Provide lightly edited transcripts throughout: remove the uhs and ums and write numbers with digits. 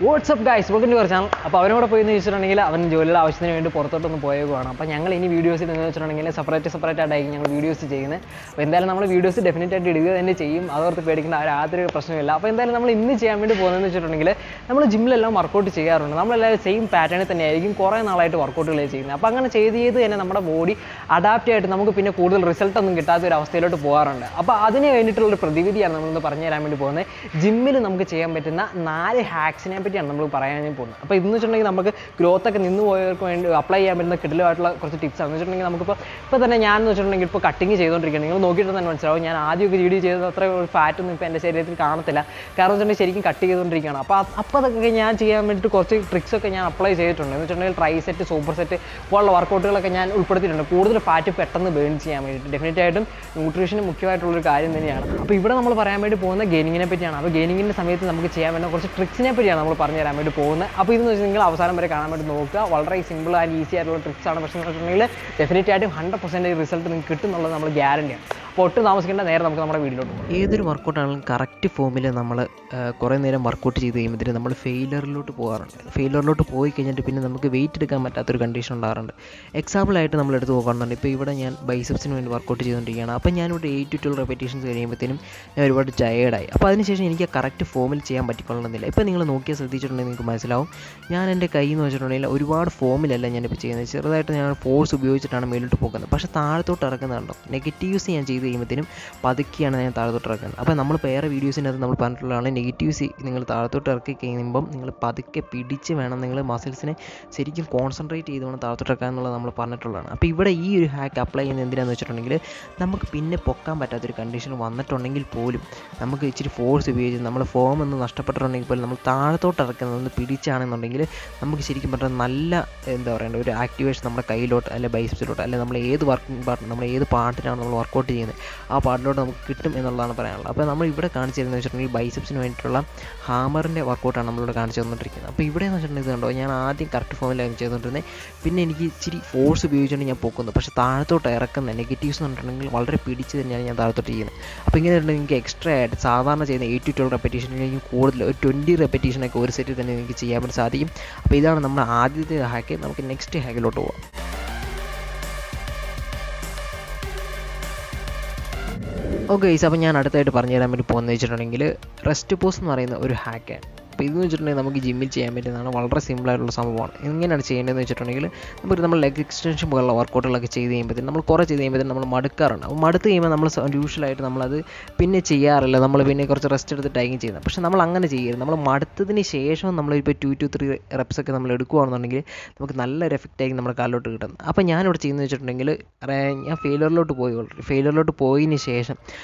WhatsApp guys welcome to our channel. അപ്പോൾ അവനോട് പോയി എന്ന് വെച്ചിട്ടുണ്ടെങ്കിൽ അവൻ ജോലിയുടെ ആവശ്യത്തിന് വേണ്ടി പുറത്തോട്ടൊന്ന് പോയേക്കുവാണ്. അപ്പോൾ ഞങ്ങൾ ഇനി വീഡിയോസ് ഇടുന്നത് വെച്ചിട്ടുണ്ടെങ്കിൽ സെപ്പറേറ്റ് ആയിട്ടായിരിക്കും ഞങ്ങൾ വീഡിയോസ് ചെയ്യുന്നത്. അപ്പോൾ എന്തായാലും നമ്മൾ വീഡിയോസ് ഡെഫിനറ്റ് ആയിട്ട് ഇടുക തന്നെ ചെയ്യും. അതോർത്ത് പേടിക്കേണ്ട യാതൊരു പ്രശ്നമില്ല. അപ്പോൾ എന്തായാലും നമ്മൾ ഇന്ന് ചെയ്യാൻ വേണ്ടി പോകുന്നതെന്ന് വെച്ചിട്ടുണ്ടെങ്കിൽ നമ്മൾ ജിമ്മിലെല്ലാം വർക്കൗട്ട് ചെയ്യാറുണ്ട്. നമ്മളെല്ലാവരും സെയിം പാറ്റേണിൽ തന്നെയായിരിക്കും കുറേ നാളായിട്ട് വർക്കൗട്ടുകൾ ചെയ്യുന്നത്. അപ്പോൾ അങ്ങനെ ചെയ്ത് തന്നെ നമ്മുടെ ബോഡി അഡാപ്റ്റ് ആയിട്ട് നമുക്ക് പിന്നെ കൂടുതൽ റിസൾട്ടൊന്നും കിട്ടാത്ത ഒരു അവസ്ഥയിലോട്ട് പോകാറുണ്ട്. അപ്പോൾ അതിന് വേണ്ടിയിട്ടുള്ളൊരു പ്രതിവിധിയാണ് നമ്മളിന്ന് പറഞ്ഞു തരാൻ വേണ്ടി പോകുന്നത്. ജിമ്മിൽ നമുക്ക് ചെയ്യാൻ പറ്റുന്ന 4 ഹാക്സിനെ പറ്റിയാണ് നമ്മൾ പറയാൻ പോകുന്നത്. അപ്പോൾ ഇതെന്ന് വെച്ചിട്ടുണ്ടെങ്കിൽ നമുക്ക് ഗ്രോത്ത് ഒക്കെ നിന്ന് പോയവർക്ക് വേണ്ടി അപ്ലൈ ചെയ്യാൻ പറ്റുന്ന കിടിലമായിട്ടുള്ള കുറച്ച് ടിപ്സാണ്. എന്ന് വെച്ചിട്ടുണ്ടെങ്കിൽ നമുക്കിപ്പോൾ തന്നെ ഞാൻ എന്ന് വെച്ചിട്ടുണ്ടെങ്കിൽ ഇപ്പോൾ കട്ടിങ് ചെയ്തുകൊണ്ടിരിക്കുകയാണ്. നിങ്ങൾ നോക്കിയിട്ട് തന്നെ മനസ്സിലാവും. ഞാൻ ആദ്യമൊക്കെ വീഡിയോ ചെയ്തത് അത്ര ഒരു ഫാറ്റൊന്നും ഇപ്പോൾ എൻ്റെ ശരീരത്തിൽ കാണത്തില്ല. കാരണം വെച്ചിട്ടുണ്ടെങ്കിൽ ശരിക്കും കട്ട് ചെയ്തുകൊണ്ടിരിക്കുകയാണ്. അപ്പോൾ അതൊക്കെ ഞാൻ ചെയ്യാൻ വേണ്ടിയിട്ട് കുറച്ച് ട്രിക്സൊക്കെ ഞാൻ അപ്ലൈ ചെയ്തിട്ടുണ്ട്. എന്ന് വെച്ചിട്ടുണ്ടെങ്കിൽ ട്രൈ സെറ്റ്, സൂപ്പർ സെറ്റ് പോലുള്ള വർക്കൗട്ടുകളൊക്കെ ഞാൻ ഉൾപ്പെടുത്തിയിട്ടുണ്ട്. കൂടുതൽ ഫാറ്റ് പെട്ടെന്ന് ബേൺ ചെയ്യാൻ വേണ്ടിയിട്ട്. ഡെഫിനറ്റ് ആയിട്ടും ന്യൂട്രീഷന് മുഖ്യമായിട്ടുള്ളൊരു കാര്യം തന്നെയാണ്. അപ്പോൾ ഇവിടെ നമ്മൾ പറയാൻ വേണ്ടി പോകുന്ന ഗെയിനിങ്ങിനെ പറ്റിയാണ്. അപ്പോൾ ഗെയിനിങ്ങിൻ്റെ സമയത്ത് നമുക്ക് ചെയ്യാൻ വേണ്ട കുറച്ച് ട്രിക്സിനെ പറ്റിയാണ് നമ്മൾ പറഞ്ഞു തരാൻ വേണ്ടി പോകുന്നത്. അപ്പോൾ ഇതെന്ന് വെച്ചാൽ നിങ്ങൾ അവസാനം വരെ കാണാൻ വേണ്ടി നോക്കുക. വളരെ സിമ്പിൾ ആൻഡ് ഈസി ആയിട്ടുള്ള ട്രിക്സാണ്. പക്ഷേ എന്ന് വെച്ചിട്ടുണ്ടെങ്കിൽ ഡെഫിനറ്റ് ആയിട്ടും 100% റിസൾട്ട് നിങ്ങൾക്ക് കിട്ടും എന്നുള്ളത് നമ്മൾ ഗ്യാരണ്ടിയാണ്. അപ്പോൾ ഒട്ടും താമസിക്കേണ്ട, നേരെ നമുക്ക് നമ്മുടെ വീഡിയോയിലോട്ട് പോകും. ഏതൊരു വർക്കൗട്ടാണെങ്കിലും കറക്റ്റ് ഫോമിൽ നമ്മൾ കുറേ നേരം വർക്കൗട്ട് ചെയ്ത് കഴിയുമ്പോൾ നമ്മൾ ഫെയിലറിലോട്ട് പോകാറുണ്ട്. ഫെയിലറിലോട്ട് പോയി കഴിഞ്ഞിട്ട് പിന്നെ നമുക്ക് വെയിറ്റ് എടുക്കാൻ പറ്റാത്തൊരു കണ്ടീഷൻ ഉണ്ടാകാറുണ്ട്. എക്സാമ്പിളായിട്ട് നമ്മൾ എടുത്ത് നോക്കാറുണ്ട്. ഇപ്പോൾ ഇവിടെ ഞാൻ ബൈസെപ്സിന് വേണ്ടി വർക്കൗട്ട് ചെയ്തുകൊണ്ടിരിക്കുകയാണ്. അപ്പോൾ ഞാനിവിടെ 8 to 12 റെപ്പിറ്റേഷൻസ് കഴിയുമ്പോഴത്തേനും ഞാൻ ഒരുപാട് ടയേർഡായി. അപ്പോൾ അതിനുശേഷം എനിക്ക് കറക്റ്റ് ഫോമിൽ ചെയ്യാൻ പറ്റിക്കൊള്ളണമെന്നില്ല. ഇപ്പോൾ നിങ്ങൾ നോക്കിയാൽ ശ്രദ്ധിച്ചിട്ടുണ്ടെങ്കിൽ നിങ്ങൾക്ക് മനസ്സിലാവും. ഞാൻ എൻ്റെ കൈ എന്ന് വെച്ചിട്ടുണ്ടെങ്കിൽ ഒരുപാട് ഫോമിലല്ല ഞാനിപ്പോൾ ചെയ്യുന്നത്. ചെറുതായിട്ട് ഞാൻ ഫോഴ്സ് ഉപയോഗിച്ചിട്ടാണ് മേലോട്ട് പോകുന്നത്. പക്ഷേ താഴത്തോട്ട് ഇറക്കുന്നുണ്ടോ, നെഗറ്റീവ്സ് ഞാൻ ചെയ്ത് കഴിയുമ്പോഴത്തേനും പതുക്കിയാണ് ഞാൻ താഴത്തോട്ട് ഇറക്കുന്നത്. അപ്പോൾ നമ്മൾ വേറെ വീഡിയോസിനകത്ത് നമ്മൾ പറഞ്ഞിട്ടുള്ളതാണ്, നെഗറ്റീവ്സ് നിങ്ങൾ താഴത്തോട്ട് ഇറക്കി കഴിയുമ്പം നിങ്ങൾ പതുക്കെ പിടിച്ച് വേണം നിങ്ങൾ മസിൽസിനെ ശരിക്കും കോൺസെൻട്രേറ്റ് ചെയ്ത് വേണം താഴത്തോട്ട് ഇറക്കുക എന്നുള്ളത് നമ്മൾ പറഞ്ഞിട്ടുള്ളതാണ്. അപ്പോൾ ഇവിടെ ഈ ഒരു ഹാക്ക് അപ്ലൈ ചെയ്യുന്നത് എന്തിനാണെന്ന് വെച്ചിട്ടുണ്ടെങ്കിൽ നമുക്ക് പിന്നെ പൊക്കാൻ പറ്റാത്തൊരു കണ്ടീഷൻ വന്നിട്ടുണ്ടെങ്കിൽ പോലും നമുക്ക് ഇച്ചിരി ഫോഴ്സ് ഉപയോഗിച്ച് നമ്മൾ ഫോം ഒന്ന് നഷ്ടപ്പെട്ടിട്ടുണ്ടെങ്കിൽ പോലും നമ്മൾ താഴത്തോട്ട് ഇറക്കുന്നത് ഒന്ന് പിടിച്ചാണെന്നുണ്ടെങ്കിൽ നമുക്ക് ശരിക്കും പറഞ്ഞാൽ നല്ല എന്താ പറയേണ്ടത് ഒരു ആക്ടിവേഷൻ നമ്മുടെ കയ്യിലോട്ട് അല്ലെങ്കിൽ ബൈസെപ്സിലോട്ട് അല്ലെങ്കിൽ നമ്മൾ ഏത് വർക്കിംഗ് പാർട്ട്, നമ്മൾ ഏത് പാർട്ടിനാണ് നമ്മൾ വർക്കൗട്ട് ചെയ്യുന്നത് ആ പാർട്ടിലോട്ട് നമുക്ക് കിട്ടും എന്നുള്ളതാണ് പറയാനുള്ളത്. അപ്പോൾ നമ്മൾ ഇവിടെ കാണിച്ചു തരുന്നത് വെച്ചിട്ടുണ്ടെങ്കിൽ ബൈസെപ്സിന് വേണ്ടിയിട്ടുള്ള ഹാമറിൻ്റെ വർക്കൗട്ടാണ് നമ്മളിവിടെ കാണിച്ചു തന്നിട്ടിരിക്കുന്നത്. അപ്പോൾ ഇവിടെ എന്ന് വെച്ചിട്ടുണ്ടെങ്കിൽ കണ്ടോ, ഞാൻ ആദ്യം കറക്റ്റ് ഫോമിലാണ് ചെയ്തുകൊണ്ടിരുന്നത്. പിന്നെ എനിക്ക് ഇച്ചിരി ഫോഴ്സ് ഉപയോഗിച്ചുകൊണ്ട് ഞാൻ പൊക്കുന്നു. പക്ഷേ താഴത്തോട്ട് ഇറക്കുന്ന നെഗറ്റീവ്സ് എന്ന് പറഞ്ഞിട്ടുണ്ടെങ്കിൽ വളരെ പിടിച്ച് തന്നെയാണ് ഞാൻ താഴത്തോട്ട് ചെയ്യുന്നത്. അപ്പോൾ ഇങ്ങനെ ഉണ്ടെങ്കിൽ എനിക്ക് എക്സ്ട്രാ ആയിട്ട് സാധാരണ ചെയ്യുന്ന 8 to 12 റെപ്പിറ്റേഷനിലേക്ക് കൂടുതൽ ഒരു 20 റെപ്പിറ്റേഷനൊക്കെ ഒരു സെറ്റിൽ തന്നെ എനിക്ക് ചെയ്യാൻ വേണ്ടി സാധിക്കും. അപ്പോൾ ഇതാണ് നമ്മുടെ ആദ്യത്തെ ഹാക്ക്. നമുക്ക് നെക്സ്റ്റ് ഹാക്കിലോട്ട് പോകാം. ഓക്കെ ഗൈസ്, അപ്പോൾ ഞാൻ അടുത്തായിട്ട് പറഞ്ഞു തരാൻ വേണ്ടി പോകുന്നത് വെച്ചിട്ടുണ്ടെങ്കിൽ റെസ്റ്റ് പോസ് എന്ന് പറയുന്ന ഒരു ഹാക്കാണ്. അപ്പോൾ ഇതെന്ന് വെച്ചിട്ടുണ്ടെങ്കിൽ നമുക്ക് ജിമ്മിൽ ചെയ്യാൻ പറ്റുന്നതാണ്. വളരെ സിമ്പിളായിട്ടുള്ള സംഭവമാണ്. എങ്ങനെയാണ് ചെയ്യേണ്ടതെന്ന് വെച്ചിട്ടുണ്ടെങ്കിൽ നമ്മൾ ലെഗ് എക്സ്റ്റൻഷൻ പോലുള്ള വർക്കൗട്ടുകളൊക്കെ ചെയ്ത് കഴിയുമ്പോഴത്തേക്കും നമ്മൾ കുറേ ചെയ്ത് കഴിയുമ്പോഴത്തേക്കും നമ്മൾ മടുക്കാറുണ്ട്. അപ്പോൾ മടുത്ത് കഴിയുമ്പോൾ നമ്മൾ യൂഷ്വലായിട്ട് നമ്മളത് പിന്നെ ചെയ്യാറില്ല. നമ്മൾ പിന്നെ കുറച്ച് റെസ്റ്റ് എടുത്തിട്ടായിരിക്കും ചെയ്യുന്നത്. പക്ഷേ നമ്മൾ അങ്ങനെ ചെയ്യരുത്. നമ്മൾ മടുത്തതിന് ശേഷം നമ്മളിപ്പോൾ 2 to 3 റെപ്സൊക്കെ നമ്മൾ എടുക്കുകയാണെന്നുണ്ടെങ്കിൽ നമുക്ക് നല്ലൊരു എഫക്റ്റ് ആയിരിക്കും നമ്മുടെ കാലിലോട്ട് കിട്ടുന്നത്. അപ്പോൾ ഞാനിവിടെ ചെയ്യുന്നത് വെച്ചിട്ടുണ്ടെങ്കിൽ ഞാൻ ഫെയിലറിലോട്ട് പോയതിന് ശേഷം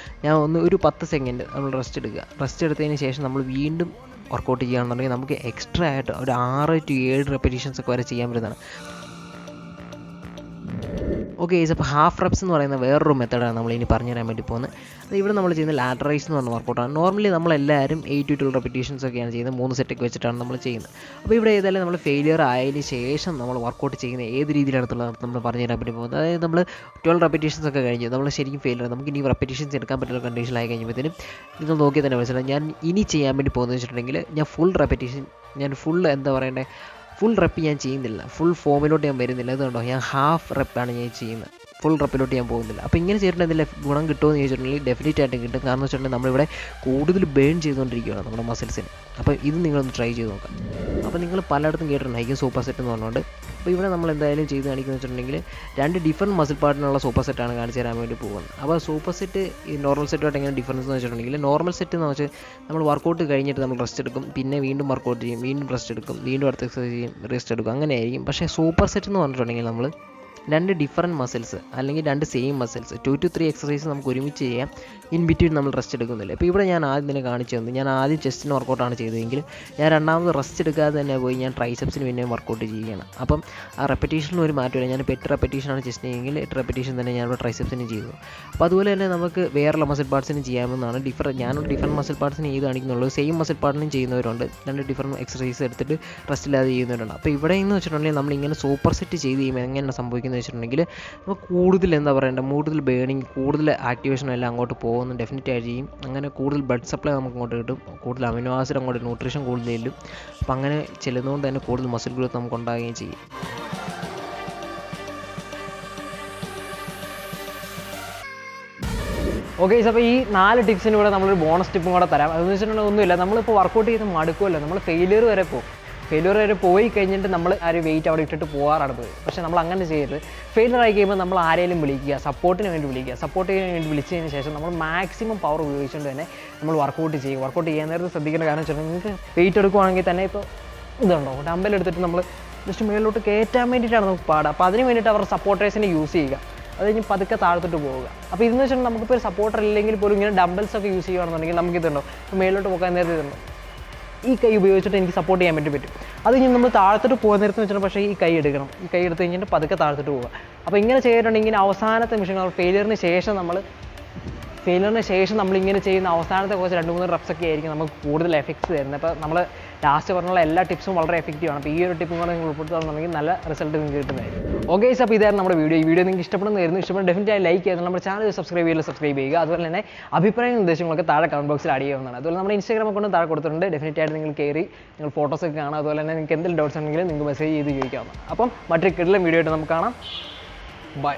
ഞാൻ ഒരു 10 സെക്കൻഡ് നമ്മൾ റെസ്റ്റ് എടുക്കുക. റെസ്റ്റ് എടുത്തതിന് ശേഷം നമ്മൾ വീണ്ടും വർക്കൗട്ട് ചെയ്യുകയാണെന്നുണ്ടെങ്കിൽ നമുക്ക് എക്സ്ട്രാ ആയിട്ട് ഒരു 6 to 7 റെപ്പിറ്റേഷൻസ് ഒക്കെ വരെ ചെയ്യാൻ പറ്റുന്നതാണ്. ഓക്കെ, അപ്പോൾ ഹാഫ് റെപ്സ് എന്ന് പറയുന്ന വേറൊരു മെത്തേഡാണ് നമ്മൾ ഇനി പറഞ്ഞു തരാൻ വേണ്ടി പോകുന്നത്. അത് ഇവിടെ നമ്മൾ ചെയ്യുന്ന ലാറ്ററൈസ് എന്ന് പറഞ്ഞ വർക്കൗട്ടാണ്. നോർമലി നമ്മളെല്ലാവരും 8 to 12 റെപ്പിറ്റേഷൻസ് ഒക്കെയാണ് ചെയ്യുന്നത്. 3 സെറ്റൊക്കെ വെച്ചിട്ടാണ് നമ്മൾ ചെയ്യുന്നത്. അപ്പോൾ ഇവിടെ ഏതായാലും നമ്മൾ ഫെയിലിയർ ആയതിന് ശേഷം നമ്മൾ വർക്കൗട്ട് ചെയ്യുന്ന ഏത് രീതിയിലാണെന്നുള്ളത് നമ്മൾ പറഞ്ഞു തരാൻ വേണ്ടി പോകുന്നത്. അതായത് നമ്മൾ 12 റെപ്പിറ്റേഷൻസ് ഒക്കെ കഴിഞ്ഞ് നമ്മൾ ശരിക്കും ഫെയിലിയർ, നമുക്ക് ഇനി റെപ്പിറ്റേഷൻസ് എടുക്കാൻ പറ്റുന്ന കണ്ടീഷനിലായി കഴിഞ്ഞപ്പോഴത്തേനും നിങ്ങൾ നോക്കിയാൽ തന്നെ മനസ്സിലാവും. ഞാൻ ഇനി ചെയ്യാൻ വേണ്ടി പോകുന്നത് വെച്ചിട്ടുണ്ടെങ്കിൽ ഞാൻ ഫുൾ റെപ്പ് ഞാൻ ചെയ്യുന്നില്ല. ഫുൾ ഫോമിലോട്ട് ഞാൻ വരുന്നില്ല. അതുകൊണ്ടോ ഞാൻ ഹാഫ് റെപ്പാണ് ഞാൻ ചെയ്യുന്നത്. ഫുൾ റെപ്പിലോട്ട് ഞാൻ പോകുന്നില്ല. അപ്പോൾ ഇങ്ങനെ ചെയ്തിട്ടുണ്ടെങ്കിൽ ഗുണം കിട്ടുമെന്ന് ചോദിച്ചിട്ടുണ്ടെങ്കിൽ ഡെഫിനറ്റ് ആയിട്ടും കിട്ടും. കാരണം എന്ന് വെച്ചിട്ടുണ്ടെങ്കിൽ നമ്മളിവിടെ കൂടുതൽ ബേൺ ചെയ്തുകൊണ്ടിരിക്കുകയാണ് നമ്മുടെ മസിൽസിന്. അപ്പോൾ ഇത് നിങ്ങളൊന്ന് ട്രൈ ചെയ്ത് നോക്കാം. അപ്പോൾ നിങ്ങൾ പലയിടത്തും കേട്ടിട്ടുണ്ടായിരിക്കും സൂപ്പർ സെറ്റ് എന്ന് പറഞ്ഞുകൊണ്ട്. അപ്പോൾ ഇവിടെ നമ്മൾ എന്തായാലും ചെയ്ത് കാണിക്കുന്നത് വെച്ചിട്ടുണ്ടെങ്കിൽ 2 ഡിഫറെൻറ്റ് മസിൽ പാർട്ടിനുള്ള സൂപ്പർ സെറ്റാണ് കാണിച്ചു തരാൻ വേണ്ടി പോകുന്നത്. അപ്പോൾ സൂപ്പർ സെറ്റ് ഈ നോർമൽ സെറ്റുമായിട്ട് എങ്ങനെ ഡിഫറൻസ് എന്ന് വെച്ചിട്ടുണ്ടെങ്കിൽ, നോർമൽ സെറ്റ് എന്ന് വെച്ചാൽ നമ്മൾ വർക്കൗട്ട് കഴിഞ്ഞിട്ട് നമ്മൾ റെസ്റ്റ് എടുക്കും, പിന്നെ വീണ്ടും വർക്കൗട്ട് ചെയ്യും, വീണ്ടും റെസ്റ്റ് എടുക്കും, വീണ്ടും അടുത്ത എക്സസൈസ് ചെയ്യും, റെസ്റ്റ് എടുക്കും, അങ്ങനെ ആയിരിക്കും. പക്ഷേ സൂപ്പർ സെറ്റ് എന്ന് പറഞ്ഞിട്ടുണ്ടെങ്കിൽ നമ്മൾ 2 ഡിഫറെൻറ്റ് മസിൽസ് അല്ലെങ്കിൽ 2 സെയിം മസിൽസ് 2 to 3 എക്സസൈസ് നമുക്ക് ഒരുമിച്ച് ചെയ്യാം. ഇൻ ബിറ്റ്വീൻ നമ്മൾ റെസ്റ്റ് എടുക്കുന്നില്ല. ഇപ്പോൾ ഇവിടെ ഞാൻ ആദ്യം തന്നെ കാണിച്ചു തന്നു. ഞാൻ ആദ്യം ചെസ്റ്റിന് വർക്കൗട്ടാണ് ചെയ്തതെങ്കിൽ ഞാൻ രണ്ടാമത് റെസ്റ്റ് എടുക്കാതെ തന്നെ പോയി ഞാൻ ട്രൈസെപ്സിന് പിന്നെ വർക്കൗട്ട് ചെയ്യുകയാണ്. അപ്പം ആ റെപ്പിറ്റേഷനിൽ ഒരു മാറ്റമില്ല. ഞാൻ 8 റെപ്പിറ്റേഷനാണ് ചെസ്റ്റിന് ചെയ്യുമെങ്കിൽ 8 റെപ്പിറ്റേഷൻ തന്നെ ഞാനിവിടെ ട്രൈസെപ്സിന് ചെയ്തു. അപ്പോൾ അതുപോലെ തന്നെ നമുക്ക് വേറെയുള്ള മസിൽ പാർട്സിന് ചെയ്യാമെന്നാണ്. ഞാനൊരു ഡിഫറെൻറ്റ് മസിൽ പാർട്സിന് ചെയ്ത് കാണിക്കുന്നുള്ളൂ. സെയിം മസിൽ പാർട്ടിനും ചെയ്യുന്നവരുണ്ട്. 2 ഡിഫറെൻറ്റ് എക്സസൈസ് എടുത്തിട്ട് റെസ്റ്റ് ഇല്ലാതെ ചെയ്യുന്നവരുണ്ട്. അപ്പോൾ ഇവിടെ എന്ന് വെച്ചിട്ടുണ്ടെങ്കിൽ നമ്മളിങ്ങനെ സൂപ്പർ സെറ്റ് ചെയ്ത് കഴിയുമ്പോൾ എങ്ങനെയാണ് സംഭവിക്കുന്നത് എന്ന് വെച്ചിട്ടുണ്ടെങ്കിൽ നമുക്ക് കൂടുതൽ എന്താ പറയേണ്ടത്, കൂടുതൽ ബേണിങ്, കൂടുതൽ ആക്ടിവേഷൻ എല്ലാം അങ്ങോട്ട് പോകുന്നു ഡെഫിനറ്റ് ആയിട്ട് ചെയ്യും. അങ്ങനെ കൂടുതൽ ബ്ലഡ് സപ്ലൈ നമുക്ക് അങ്ങോട്ട് കിട്ടും, കൂടുതൽ അമിനോ ആസിഡ് അങ്ങോട്ട് ന്യൂട്രീഷൻ കൂടുതൽ ചെല്ലും. അപ്പം അങ്ങനെ ചെല്ലുന്നതുകൊണ്ട് തന്നെ കൂടുതൽ മസിൽ ഗ്രോത്ത് നമുക്ക് ഉണ്ടാകുകയും ചെയ്യും. ഓക്കെ, അപ്പോൾ ഈ 4 ടിപ്സിന് കൂടെ നമ്മളൊരു ബോണസ് ടിപ്പും കൂടെ തരാം. അതെന്ന് വെച്ചിട്ടുണ്ടെങ്കിൽ ഒന്നുമില്ല, നമ്മളിപ്പോൾ വർക്കൗട്ട് ചെയ്ത് മടുക്കുമല്ലോ, നമ്മൾ ഫെയിലിയർ വരെ പോയി കഴിഞ്ഞിട്ട് നമ്മൾ ആ ഒരു വെയിറ്റ് അവിടെ ഇട്ടിട്ട് പോകാറാണ് പോയി. പക്ഷേ നമ്മൾ അങ്ങനെ ചെയ്യരുത്. ഫെയിലിയർ ആയി കഴിയുമ്പോൾ നമ്മൾ ആരെങ്കിലും വിളിക്കുക, സപ്പോർട്ടിന് വേണ്ടി വിളിച്ചതിന് ശേഷം നമ്മൾ മാക്സിമം പവർ ഉപയോഗിച്ചുകൊണ്ട് തന്നെ നമ്മൾ വർക്കൗട്ട് ചെയ്യും. വർക്കൗട്ട് ചെയ്യാൻ നേരത്തെ ശ്രദ്ധിക്കേണ്ട കാരണം വെച്ചാൽ നിങ്ങൾക്ക് വെയിറ്റ് എടുക്കുവാണെങ്കിൽ തന്നെ ഇപ്പോൾ ഇതുണ്ടോ, ഡമ്പൽ എടുത്തിട്ട് നമ്മൾ ജസ്റ്റ് മേളിലോട്ട് കയറ്റാൻ വേണ്ടിയിട്ടാണ് നമുക്ക് പാടുക. അപ്പോൾ അതിന് വേണ്ടിയിട്ട് അവർ സപ്പോർട്ടേഴ്സിനെ യൂസ് ചെയ്യുക, അത് കഴിഞ്ഞ് പതുക്കെ താഴത്തോട്ട് പോവുക. അപ്പോൾ ഇതെന്ന് വെച്ചിട്ടുണ്ടെങ്കിൽ നമുക്കിപ്പോൾ ഒരു സപ്പോർട്ടർ ഇല്ലെങ്കിൽ പോലും ഇങ്ങനെ ഡംബൽസ് ഒക്കെ യൂസ് ചെയ്യുകയാണെന്നുണ്ടെങ്കിൽ നമുക്കിതുണ്ടോ, ഇപ്പോൾ മേളിലോട്ട് പോകാൻ നേരത്തെ ഇതുണ്ടോ, ഈ കൈ ഉപയോഗിച്ചിട്ട് എനിക്ക് സപ്പോർട്ട് ചെയ്യാൻ പറ്റും. അത് കഴിഞ്ഞ് നമ്മൾ താഴത്തോട്ട് പോകുന്ന നേരത്തെ വെച്ചിട്ടുണ്ടെങ്കിൽ പക്ഷേ ഈ കൈ എടുക്കണം, ഈ കൈ എടുത്ത് കഴിഞ്ഞിട്ട് പതുക്കെ താഴത്തോട്ട് പോവുക. അപ്പോൾ ഇങ്ങനെ ചെയ്തിട്ടുണ്ടെങ്കിൽ അവസാനത്തെ നിമിഷങ്ങൾ ഫെയിലിയറിന് ശേഷം നമ്മളിങ്ങനെ ചെയ്യുന്ന അവസാനത്തെ കുറച്ച് 2-3 റെപ്സൊക്കെ ആയിരിക്കും നമുക്ക് കൂടുതൽ എഫക്ട്സ് തരുന്നത്. അപ്പോൾ നമ്മൾ ലാസ്റ്റ് പറഞ്ഞുള്ള എല്ലാ ടിപ്സും വളരെ എഫക്റ്റീവാണ്. അപ്പോൾ ഈ ഒരു ടിപ്പും കൂടെ നിങ്ങൾ ഉൾപ്പെടുത്തുകയാണെന്നുണ്ടെങ്കിൽ നല്ല റിസൾട്ട് നിങ്ങൾക്ക് കിട്ടുന്നതായിരിക്കും. ഓക്കെ, അപ്പോൾ ഇതായിരുന്നു നമ്മുടെ വീഡിയോ. ഈ വീഡിയോ നിങ്ങൾക്ക് ഇഷ്ടപ്പെടുന്നതായിരുന്നു. ഡെഫിനറ്റായി ലൈക്ക് ചെയ്യുക, നമ്മുടെ ചാനൽ സബ്സ്ക്രൈബ് ചെയ്യുക. അതുപോലെ തന്നെ അഭിപ്രായ നിർദ്ദേശങ്ങളൊക്കെ താഴെ കമന്റ് ബോക്സിൽ ആഡ് ചെയ്യാവുന്നതാണ്. അതുപോലെ നമ്മുടെ ഇൻസ്റ്റാഗ്രാം അക്കൗണ്ട് താഴെ കൊടുത്തിട്ടുണ്ട്. ഡെഫിനറ്റായിട്ട് നിങ്ങൾ കയറി നിങ്ങൾ ഫോട്ടോസൊക്കെ കാണാം. അതുപോലെ തന്നെ നിങ്ങൾക്ക് എന്തെങ്കിലും ഡൗട്ട്സ് ഉണ്ടെങ്കിലും നിങ്ങൾക്ക് മെസ്സേജ് ചെയ്ത് ചോദിക്കാവുന്നതാണ്. അപ്പം മറ്റൊരു കിടിലൻ വീഡിയോ ആയിട്ട് നമുക്ക് കാണാം. ബൈ.